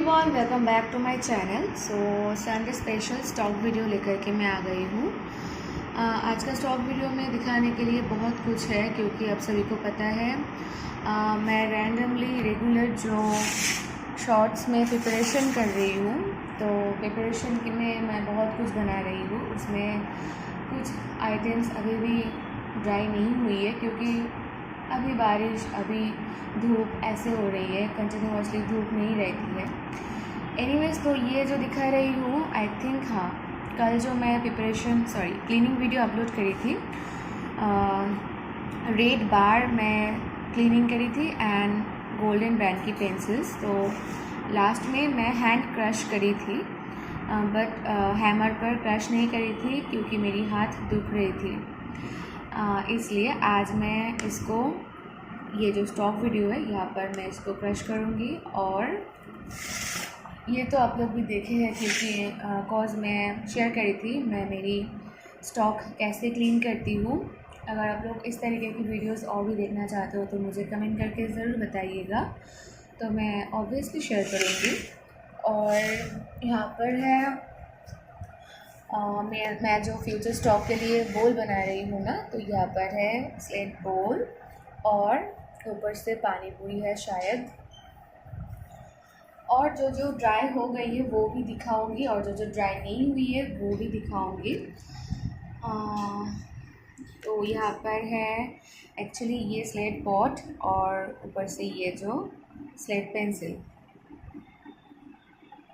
Everyone, welcome back to my channel. Sunday special stock video लेकर के मैं आ गई हूँ। आज का स्टॉक वीडियो में दिखाने के लिए बहुत कुछ है, क्योंकि आप सभी को पता है मैं रैंडमली रेगुलर जो शॉर्ट्स में प्रिपरेशन कर रही हूँ, तो प्रिपरेशन में मैं बहुत कुछ बना रही हूँ। उसमें कुछ आइटम्स अभी भी ड्राई नहीं हुई है, क्योंकि अभी बारिश, अभी धूप ऐसे हो रही है, कंटिन्यूसली धूप नहीं रहती है। एनीवेज, तो ये जो दिखा रही हूँ, आई थिंक हाँ, कल जो मैं क्लीनिंग वीडियो अपलोड करी थी, रेड बार में क्लीनिंग करी थी एंड गोल्डन ब्रांड की पेंसिल्स। तो लास्ट में मैं हैंड क्रश करी थी, बट हैमर पर क्रश नहीं करी थी, क्योंकि मेरी हाथ दुख रही थी। इसलिए आज मैं इसको, ये जो स्टॉक वीडियो है, यहाँ पर मैं इसको क्रश करूँगी। और ये तो आप लोग भी देखे हैं, क्योंकि कॉज मैं शेयर करी थी मैं मेरी स्टॉक कैसे क्लीन करती हूँ। अगर आप लोग इस तरीके की वीडियोस और भी देखना चाहते हो तो मुझे कमेंट करके ज़रूर बताइएगा, तो मैं ऑब्वियसली शेयर करूँगी। और यहाँ पर है मैं जो फ्यूचर स्टॉक के लिए बोल बना रही हूँ ना, तो यहाँ पर है स्लेट बोल और ऊपर से पानी पूरी है शायद। और जो जो ड्राई हो गई है वो भी दिखाऊंगी, और जो जो ड्राई नहीं हुई है वो भी दिखाऊंगी। तो यहाँ पर है एक्चुअली ये स्लेट पॉट, और ऊपर से ये जो स्लेट पेंसिल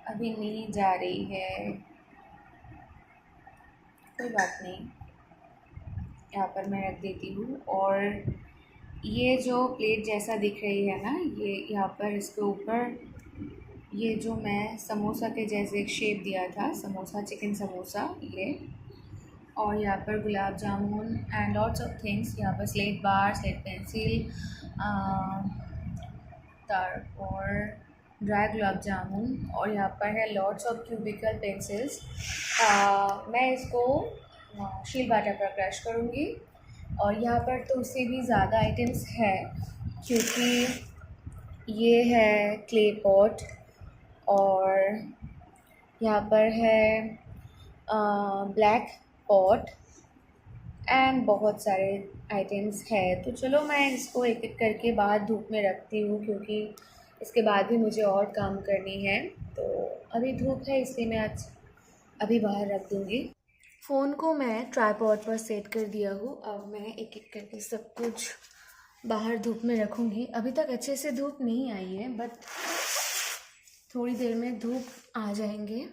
अभी नहीं जा रही है, कोई बात नहीं, यहाँ पर मैं रख देती हूँ। और ये जो प्लेट जैसा दिख रही है ना, ये यहाँ पर इसके ऊपर ये जो मैं समोसा के जैसे एक शेप दिया था, समोसा, चिकन समोसा, ये। और यहाँ पर gulab jamun and lots of things, यहाँ पर स्लेट बार, स्लेट पेंसिल, और ड्राई गुलाब जामुन, और यहाँ पर है लॉट्स ऑफ क्यूबिकल पेंसिल्स। मैं इसको शील बाटर पर क्रश करूँगी। और यहाँ पर तो उससे भी ज़्यादा आइटम्स है, क्योंकि ये है क्ले पॉट, और यहाँ पर है ब्लैक पॉट एंड बहुत सारे आइटम्स है। तो चलो मैं इसको एक एक करके बाद धूप में रखती हूँ, क्योंकि इसके बाद भी मुझे और काम करनी है। तो अभी धूप है, इसलिए मैं आज अभी बाहर रख दूँगी। फ़ोन को मैं ट्राइपॉड पर सेट कर दिया हूँ। अब मैं एक एक करके सब कुछ बाहर धूप में रखूँगी। अभी तक अच्छे से धूप नहीं आई है, बट थोड़ी देर में धूप आ जाएंगे।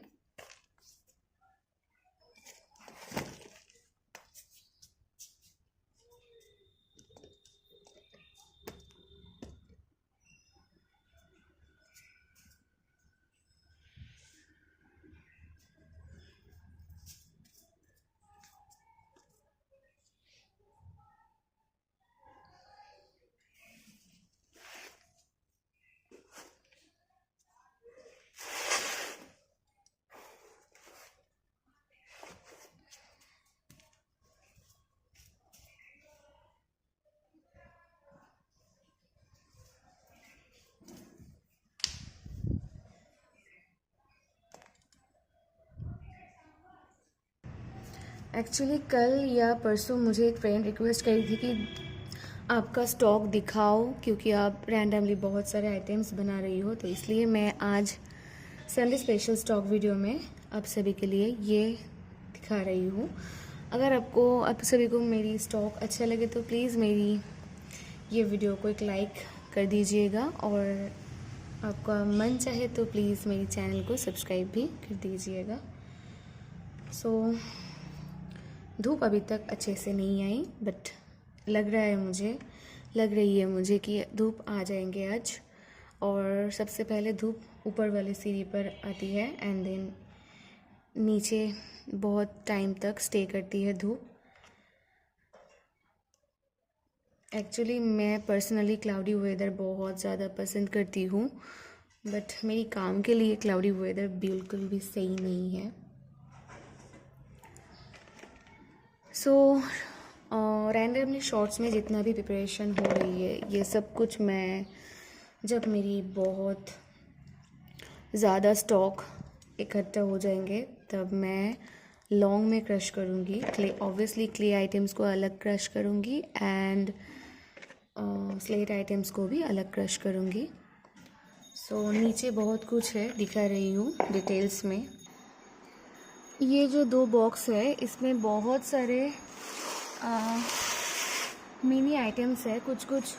एक्चुअली कल या परसों मुझे एक फ्रेंड रिक्वेस्ट करी थी कि आपका स्टॉक दिखाओ, क्योंकि आप रैंडमली बहुत सारे आइटम्स बना रही हो। तो इसलिए मैं आज संडे स्पेशल स्टॉक वीडियो में आप सभी के लिए ये दिखा रही हूँ। अगर आप सभी को मेरी स्टॉक अच्छा लगे तो प्लीज़ मेरी ये वीडियो को एक लाइक कर दीजिएगा, और आपका मन चाहे तो प्लीज़ मेरी चैनल को सब्सक्राइब भी कर दीजिएगा। धूप अभी तक अच्छे से नहीं आई, बट लग रही है मुझे कि धूप आ जाएंगे आज। और सबसे पहले धूप ऊपर वाले सीढ़ी पर आती है, एंड देन नीचे बहुत टाइम तक स्टे करती है धूप। एक्चुअली मैं पर्सनली क्लाउडी वेदर बहुत ज़्यादा पसंद करती हूँ, बट मेरी काम के लिए क्लाउडी वेदर बिल्कुल भी सही नहीं है। रैंडमली शॉर्ट्स में जितना भी प्रिपरेशन हो रही है, ये सब कुछ मैं जब मेरी बहुत ज़्यादा स्टॉक इकट्ठा हो जाएंगे तब मैं लॉन्ग में क्रश करूँगी। क्ले ऑब्वियसली क्ले आइटम्स को अलग क्रश करूँगी एंड स्लेट आइटम्स को भी अलग क्रश करूँगी। सो नीचे बहुत कुछ है, दिखा रही हूँ डिटेल्स में। ये जो 2 बॉक्स है इसमें बहुत सारे मिनी आइटम्स है। कुछ कुछ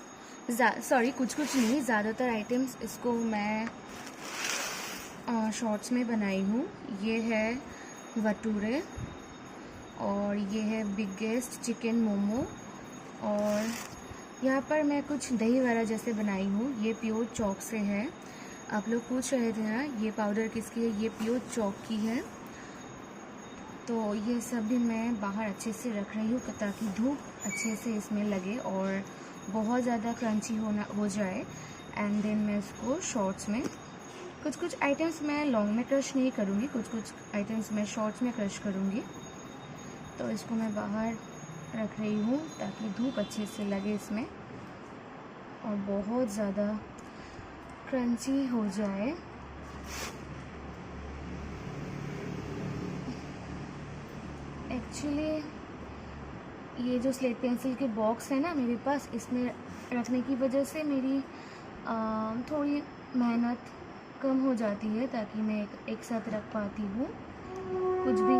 नहीं, ज़्यादातर आइटम्स इसको मैं शॉर्ट्स में बनाई हूँ। ये है भटूरे और ये है बिगेस्ट चिकन मोमो, और यहाँ पर मैं कुछ दही वड़ा जैसे बनाई हूँ। ये प्योर चौक से है। आप लोग पूछ रहे थे ना ये पाउडर किसकी है, ये प्योर चौक की है। तो ये सब भी मैं बाहर अच्छे से रख रही हूँ ताकि धूप अच्छे से इसमें लगे और बहुत ज़्यादा क्रंची हो जाए। एंड देन मैं इसको शॉर्ट्स में, कुछ आइटम्स मैं लॉन्ग में क्रश नहीं करूँगी, कुछ आइटम्स मैं शॉर्ट्स में क्रश करूँगी। तो इसको मैं बाहर रख रही हूँ ताकि धूप अच्छे से लगे इसमें और बहुत ज़्यादा क्रंची हो जाए। एक्चुअली ये जो स्लेट पेंसिल के बॉक्स है ना मेरे पास, इसमें रखने की वजह से मेरी थोड़ी मेहनत कम हो जाती है ताकि मैं एक साथ रख पाती हूँ कुछ भी।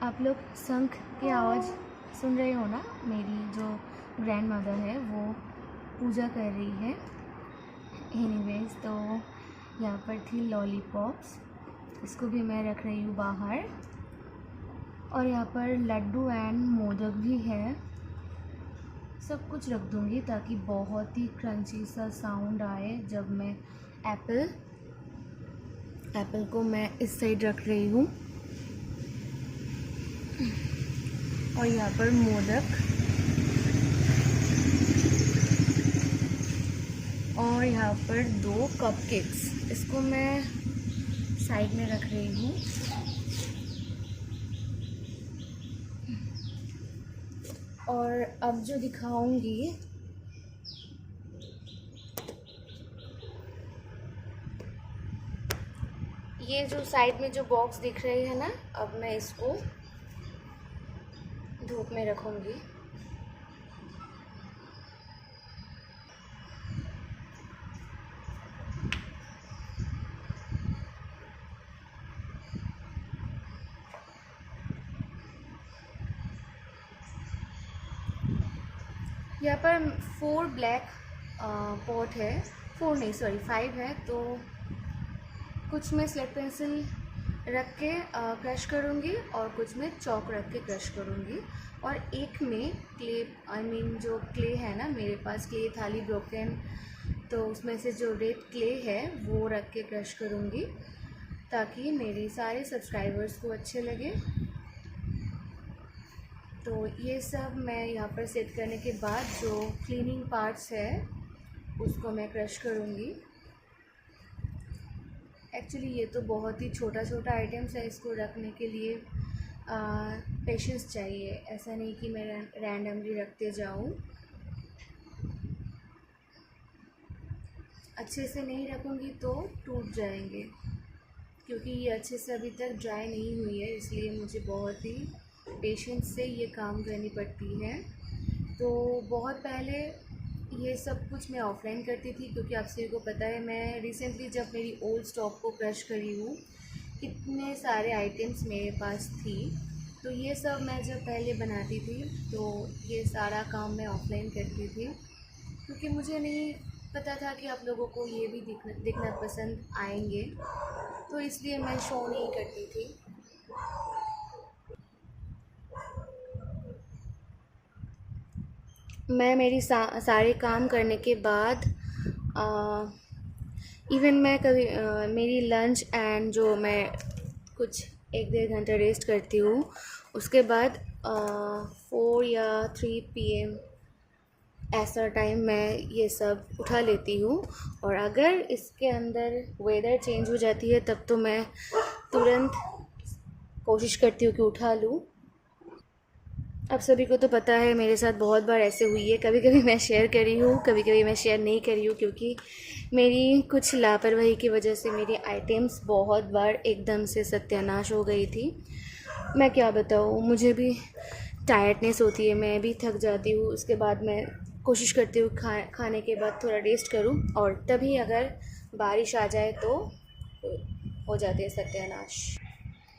आप लोग शंख की आवाज़ सुन रहे हो ना, मेरी जो ग्रैंड मदर है वो पूजा कर रही है। एनीवेज, तो यहाँ पर थी लॉलीपॉप्स, इसको भी मैं रख रही हूँ बाहर। और यहाँ पर लड्डू एंड मोदक भी है, सब कुछ रख दूँगी ताकि बहुत ही क्रंची सा साउंड आए जब मैं एप्पल को मैं इस साइड रख रही हूँ। और यहाँ पर मोदक और यहाँ पर 2 कपकेक्स, इसको मैं साइड में रख रही हूँ। और अब जो दिखाऊंगी ये जो साइड में जो बॉक्स दिख रहे हैं ना, अब मैं इसको धूप में रखूंगी। यहाँ पर 4 ब्लैक पॉट है, 5 है। तो कुछ में स्लेट पेंसिल रख के क्रश करूँगी और कुछ में चौक रख के क्रश करूँगी। और एक में क्ले, जो क्ले है ना मेरे पास, क्ले थाली ब्रोकन, तो उसमें से जो रेड क्ले है वो रख के क्रश करूँगी ताकि मेरे सारे सब्सक्राइबर्स को अच्छे लगे। तो ये सब मैं यहाँ पर सेट करने के बाद जो क्लीनिंग पार्ट्स है उसको मैं क्रश करूँगी। एक्चुअली ये तो बहुत ही छोटा आइटम्स है, इसको रखने के लिए पेशेंस चाहिए। ऐसा नहीं कि मैं रैंडमली रखते जाऊँ। अच्छे से नहीं रखूँगी तो टूट जाएंगे, क्योंकि ये अच्छे से अभी तक ड्राई नहीं हुई है, इसलिए मुझे बहुत ही पेशेंस से ये काम करनी पड़ती है। तो बहुत पहले ये सब कुछ मैं ऑफलाइन करती थी, क्योंकि आप सभी को पता है मैं रिसेंटली जब मेरी ओल्ड स्टॉक को क्रश करी हूँ, कितने सारे आइटम्स मेरे पास थी। तो ये सब मैं जब पहले बनाती थी तो ये सारा काम मैं ऑफलाइन करती थी, क्योंकि मुझे नहीं पता था कि आप लोगों को ये भी दिखना पसंद आएंगे, तो इसलिए मैं शो नहीं करती थी। मैं मेरी सारे काम करने के बाद इवन मैं कभी मेरी लंच एंड जो मैं कुछ 1-1.5 घंटा रेस्ट करती हूँ, उसके बाद 4 या 3 PM ऐसा टाइम मैं ये सब उठा लेती हूँ। और अगर इसके अंदर वेदर चेंज हो जाती है तब तो मैं तुरंत कोशिश करती हूँ कि उठा लूँ। आप सभी को तो पता है मेरे साथ बहुत बार ऐसे हुई है, कभी कभी मैं शेयर करी हूँ, कभी कभी मैं शेयर नहीं करी हूँ, क्योंकि मेरी कुछ लापरवाही की वजह से मेरी आइटम्स बहुत बार एकदम से सत्यानाश हो गई थी। मैं क्या बताऊँ, मुझे भी टायर्डनेस होती है, मैं भी थक जाती हूँ। उसके बाद मैं कोशिश करती हूँ खाने के बाद थोड़ा रेस्ट करूँ, और तभी अगर बारिश आ जाए तो हो जाती है सत्यानाश।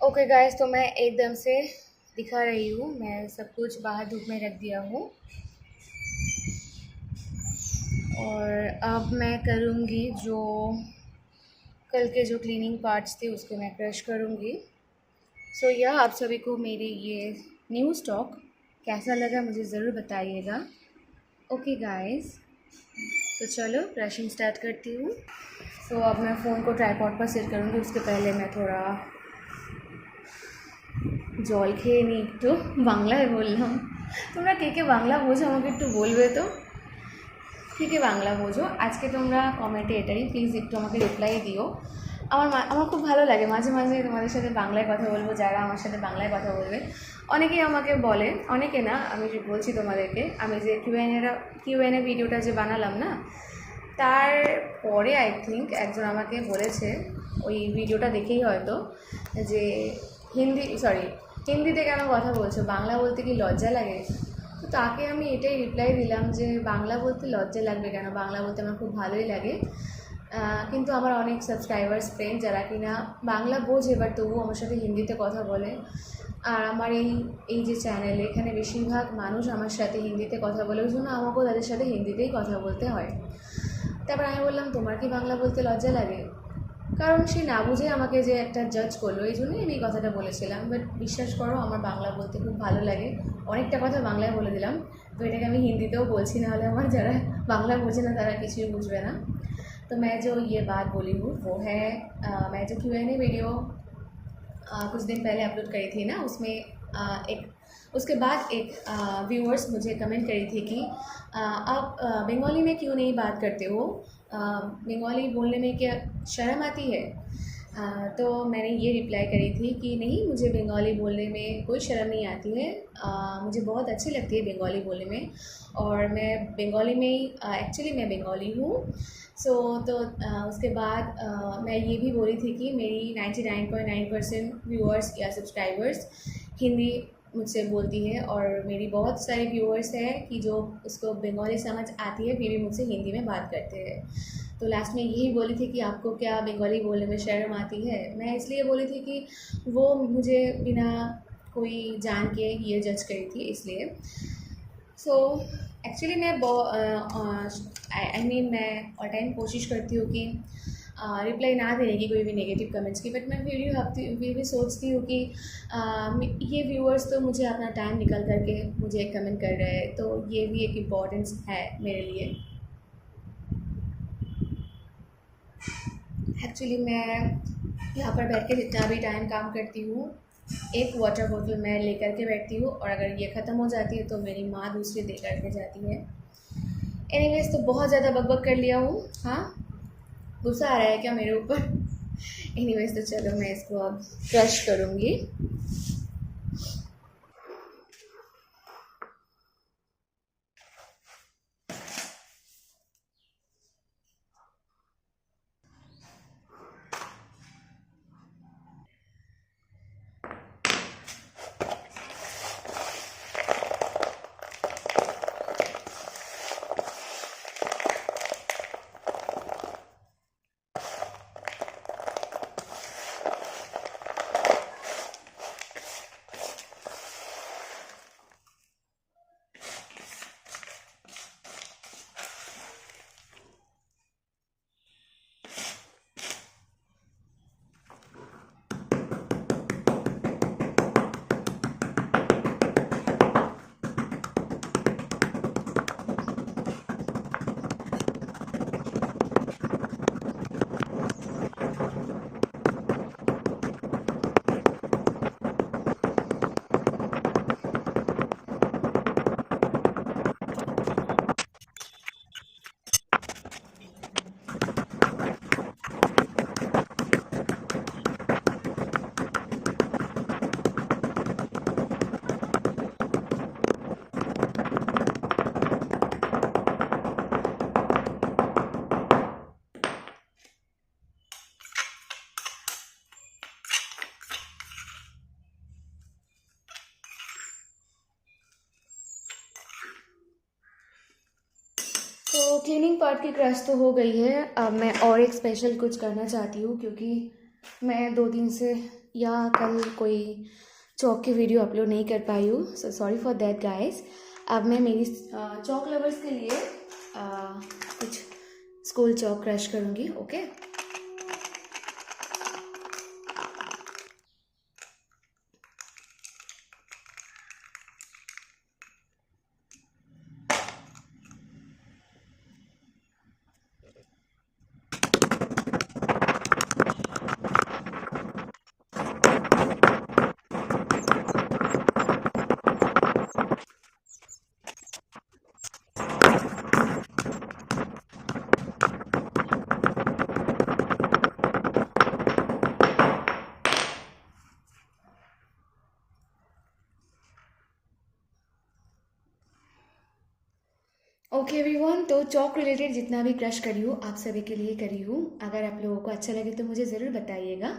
ओके गाइस, तो मैं एकदम से दिखा रही हूँ, मैं सब कुछ बाहर धूप में रख दिया हूँ और अब मैं करूँगी जो कल के जो क्लीनिंग पार्ट्स थे उसको मैं क्रश करूँगी। सो यह आप सभी को मेरी ये न्यू स्टॉक कैसा लगा मुझे ज़रूर बताइएगा। ओके गाइस, तो चलो क्रशिंग स्टार्ट करती हूँ। सो अब मैं फ़ोन को ट्राइपॉड पर सेट करूँगी, उसके पहले मैं थोड़ा জল খেয়ে নিই, একটু বাংলায় বললাম। তোমরা কে কে বাংলা বোঝো আমাকে একটু বলবে তো, কে কে বাংলা বোঝো আজকে তোমরা কমেন্টে এটাই প্লিজ একটু আমাকে রিপ্লাই দিও। আমার খুব ভালো লাগে মাঝে মাঝে তোমাদের সাথে বাংলায় কথা বলবো, যারা আমার সাথে বাংলায় কথা বলবে। অনেকেই আমাকে বলে, অনেকে না, আমি বলছি তোমাদেরকে, আমি যে কিউএনএ ভিডিওটা যে বানালাম না, তারপরে আই থিঙ্ক একজন আমাকে বলেছে ওই ভিডিওটা দেখেই হয়তো, যে হিন্দিতে কেন কথা বলছো, বাংলা বলতে কি লজ্জা লাগে? তো তাকে আমি এটাই রিপ্লাই দিলাম যে বাংলা বলতে লজ্জা লাগবে কেন, বাংলা বলতে আমার খুব ভালোই লাগে। কিন্তু আমার অনেক সাবস্ক্রাইবার্স ফ্রেন্ড যারা কিনা বাংলা বোঝে এবার তবুও আমার সাথে হিন্দিতে কথা বলে। আর আমার এই যে চ্যানেল, এখানে বেশিরভাগ মানুষ আমার সাথে হিন্দিতে কথা বলে, ওই জন্য আমাকেও তাদের সাথে হিন্দিতেই কথা বলতে হয়। তারপর আমি বললাম তোমার কি বাংলা বলতে লজ্জা লাগে? কারণ সে না বুঝে আমাকে যে একটা জাজ করলো, এই জন্যই আমি এই কথাটা বলেছিলাম। বাট বিশ্বাস করো আমার বাংলা বলতে খুব ভালো লাগে, অনেকটা কথা বাংলায় বলে দিলাম। তো এটাকে আমি হিন্দিতেও বলছি, নাহলে আমার যারা বাংলা বোঝে না তারা কিছুই বুঝবে না। तो मैं जो ये बात बोली हूँ वो है, मैं जो क्यूएनए वीडियो कुछ दिन पहले अपलोड करी थी ना, उसमें एक उसके बाद एक व्यूअर्स मुझे कमेंट करी थी कि आप बंगाली में क्यों नहीं बात करते हो, बंगाली बोलने में क्या शर्म आती है? तो मैंने ये रिप्लाई करी थी कि नहीं, मुझे बंगाली बोलने में कोई शर्म नहीं आती है, मुझे बहुत अच्छी लगती है बंगाली बोलने में, और मैं बंगाली में ही एक्चुअली मैं बंगाली हूँ। तो उसके बाद मैं ये भी बोली थी कि मेरी 99.9% व्यूअर्स या सब्सक्राइबर्स हिंदी मुझसे बोलती है, और मेरी बहुत सारे व्यूअर्स हैं कि जो उसको बंगाली समझ आती है फिर भी मुझसे हिंदी में बात करते हैं। तो लास्ट में यही बोली थी कि आपको क्या बंगाली बोलने में शर्म आती है? मैं इसलिए बोली थी कि वो मुझे बिना कोई जान के ये जज करी थी, इसलिए। सो एक्चुअली मैं मैं ऑल टाइम कोशिश करती हूँ कि रिप्लाई ना देने की कोई भी नेगेटिव कमेंट्स की, बट मैं फिर भी सोचती हूँ कि ये व्यूअर्स तो मुझे अपना टाइम निकल करके मुझे एक कमेंट कर रहे हैं, तो ये भी एक इम्पॉर्टेंस है मेरे लिए। एक्चुअली मैं यहाँ पर बैठ के जितना भी टाइम काम करती हूँ, एक वाटर बोतल मैं लेकर के बैठती हूँ, और अगर ये ख़त्म हो जाती है तो मेरी माँ दूसरी दे करके जाती है। एनीवेज, तो बहुत ज़्यादा बकबक कर लिया हूँ। हाँ, गुस्सा आ रहा है क्या मेरे ऊपर? एनीवेज, तो चलो मैं इसको अब क्रश करूँगी। तो क्लीनिंग पार्ट की क्रश तो हो गई है। अब मैं और एक स्पेशल कुछ करना चाहती हूँ, क्योंकि मैं 2 दिन से या कल कोई चौक की वीडियो अपलोड नहीं कर पाई हूँ, so sorry for that guys. अब मैं मेरी चौक लवर्स के लिए कुछ स्कूल चौक क्रश करूँगी। ओके, ओके एवरीवन, तो चौक रिलेटेड जितना भी क्रश करी हूँ आप सभी के लिए करी हूँ। अगर आप लोगों को अच्छा लगे तो मुझे ज़रूर बताइएगा।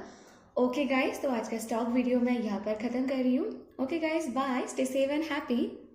ओके गाइस, तो आज का स्टॉक वीडियो मैं यहाँ पर ख़त्म कर रही हूँ। Okay guys, bye, stay safe and happy.